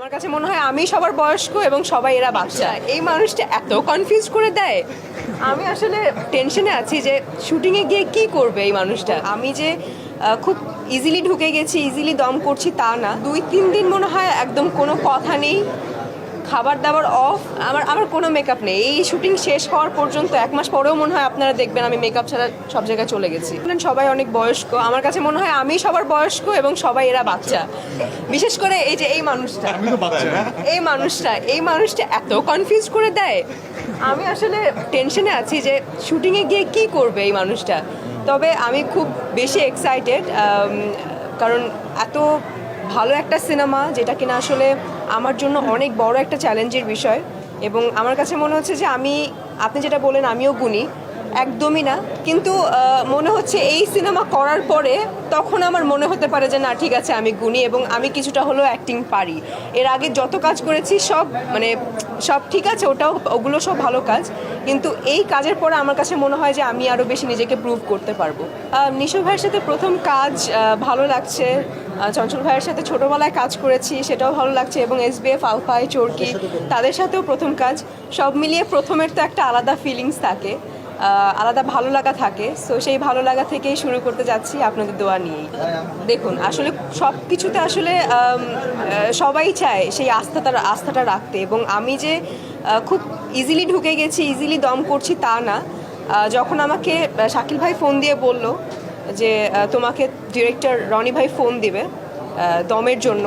আমার কাছে মনে হয় আমি সবার বয়স্ক এবং সবাই এরা বাচ্চা। এই মানুষটা এত কনফিউজ করে দেয়, আমি আসলে টেনশনে আছি যে শুটিংয়ে গিয়ে কি করবে এই মানুষটা। আমি যে খুব ইজিলি ঢুকে গেছি, ইজিলি দম করছি তা না। 2-3 দিন মনে হয় একদম কোনো কথা নেই, খাবার দাবার অফ, আমার কোনো মেকআপ নেই। এই শুটিং শেষ হওয়ার পর্যন্ত 1 মাস পরেও মনে হয় আপনারা দেখবেন আমি মেকআপ ছাড়া সব জায়গায় চলে গেছি। সবাই অনেক বয়স্ক, আমার কাছে মনে হয় আমি সবার বয়স্ক এবং সবাই এরা বাচ্চা। বিশেষ করে এই যে এই মানুষটা, এই মানুষটা এত কনফিউজ করে দেয়, আমি আসলে টেনশনে আছি যে শুটিংয়ে গিয়ে কি করবে এই মানুষটা। তবে আমি খুব বেশি এক্সাইটেড, কারণ এত ভালো একটা সিনেমা যেটা কিনা আসলে আমার জন্য অনেক বড় একটা চ্যালেঞ্জের বিষয়। এবং আমার কাছে মনে হচ্ছে যে আপনি যেটা বলেন আমিও গুণী, একদমই না। কিন্তু মনে হচ্ছে এই সিনেমা করার পরে তখন আমার মনে হতে পারে যে না ঠিক আছে আমি গুণী এবং আমি কিছুটা হলেও অ্যাক্টিং পারি। এর আগে যত কাজ করেছি সব ঠিক আছে, ওগুলো সব ভালো কাজ, কিন্তু এই কাজের পরে আমার কাছে মনে হয় যে আমি আরও বেশি নিজেকে প্রুভ করতে পারবো। নিশো ভাইয়ের সাথে প্রথম কাজ, ভালো লাগছে। চঞ্চল ভাইয়ের সাথে ছোটোবেলায় কাজ করেছি, সেটাও ভালো লাগছে। এবং SBF, আলফাই, চরকি, তাদের সাথেও প্রথম কাজ। সব মিলিয়ে প্রথমের তো একটা আলাদা ফিলিংস থাকে, আলাদা ভালো লাগা থাকে। সো সেই ভালো লাগা থেকেই শুরু করতে যাচ্ছি আপনাদের দোয়া নিয়েই। দেখুন আসলে সব কিছুতে আসলে সবাই চায় সেই আস্থাটা রাখতে, এবং আমি যে খুব ইজিলি ঢুকে গেছি, ইজিলি দম করছি তা না। যখন আমাকে শাকিল ভাই ফোন দিয়ে বলল যে তোমাকে ডিরেক্টর রনি ভাই ফোন দিবে দমের জন্য,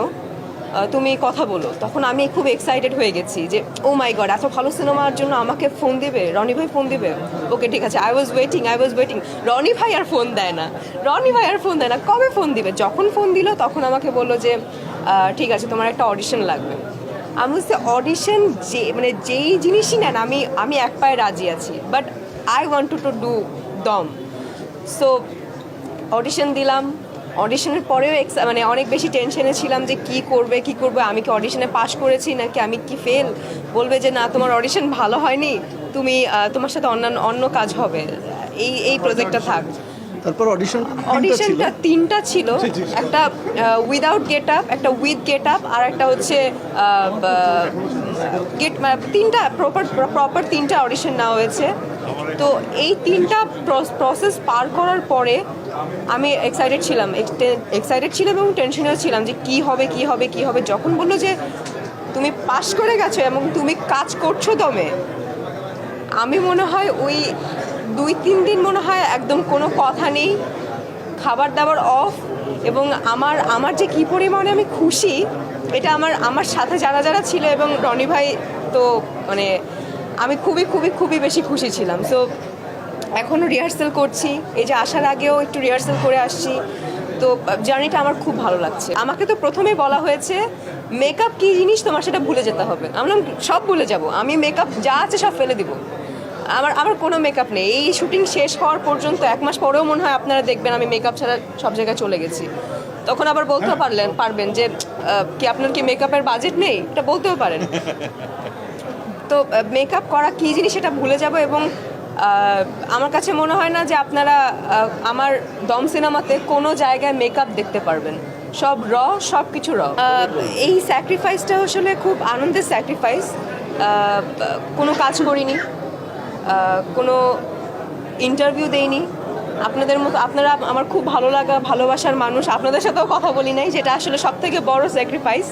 তুমি কথা বলো, তখন আমি খুব এক্সাইটেড হয়ে গেছি যে ও মাই গড, এত ভালো সিনেমার জন্য আমাকে ফোন দেবে, রনি ভাই ফোন দেবে। ওকে ঠিক আছে, আই ওয়াজ ওয়েটিং। রনি ভাই আর ফোন দেয় না, কবে ফোন দিবে? যখন ফোন দিল তখন আমাকে বললো যে ঠিক আছে তোমার একটা অডিশন লাগবে। আমি বলছি অডিশন যেই জিনিসই নেন আমি এক পায়ে রাজি আছি, but I want to do দম। সো অডিশন দিলাম। অডিশনের পরেও অনেক বেশি টেনশনে ছিলাম যে কি করবে। আমি কি অডিশনে পাশ করেছি নাকি আমি কি ফেল? বলবে যে না তোমার অডিশন ভালো হয়নি, তোমার সাথে অন্য কাজ হবে, এই প্রজেক্টটা থাক। তারপর অডিশনটা 3টা ছিল, একটা উইদাউট গেট আপ, একটা উইথ গেট আপ, আর একটা হচ্ছে তিনটা প্রপার 3টা অডিশন নেওয়া হয়েছে। তো এই 3টা প্রসেস পার করার পরে আমি এক্সাইটেড ছিলাম এবং টেনশনেও ছিলাম যে কি হবে। যখন বললো যে তুমি পাশ করে গেছো এবং তুমি কাজ করছো দমে, আমি মনে হয় ওই 2-3 দিন মনে হয় একদম কোনো কথা নেই, খাবার দাবার অফ। এবং আমার যে কী পরিমাণে আমি খুশি, এটা আমার সাথে যারা ছিল এবং রনি ভাই, তো আমি খুবই বেশি খুশি ছিলাম। সো এখনও রিহার্সাল করছি, এই যে আসার আগেও একটু রিহার্সাল করে আসছি। তো জার্নিটা আমার খুব ভালো লাগছে। আমাকে তো প্রথমেই বলা হয়েছে মেকআপ কী জিনিস তোমার সেটা ভুলে যেতে হবে। আমি সব ভুলে যাব, আমি মেকআপ যা আছে সব ফেলে দিব, আমার কোনো মেকআপ নেই। এই শুটিং শেষ হওয়ার পর্যন্ত 1 মাস পরেও মনে হয় আপনারা দেখবেন আমি মেকআপ ছাড়া সব জায়গায় চলে গেছি। তখন আবার বলতে পারবেন যে কি আপনার কি মেকআপের বাজেট নেই, এটা বলতেও পারেন। তো মেকআপ করা কী জিনিস সেটা ভুলে যাব। এবং আমার কাছে মনে হয় না যে আপনারা আমার দম সিনেমাতে কোনো জায়গায় মেকআপ দেখতে পারবেন, সব কিছু র। এই স্যাক্রিফাইসটা আসলে খুব আনন্দের স্যাক্রিফাইস। কোনো কাজ করিনি, কোনো ইন্টারভিউ দেইনি, আপনাদের মতো। আপনারা আমার খুব ভালোবাসার মানুষ, আপনাদের সাথেও কথা বলি নাই, যেটা আসলে সবথেকে বড় স্যাক্রিফাইস।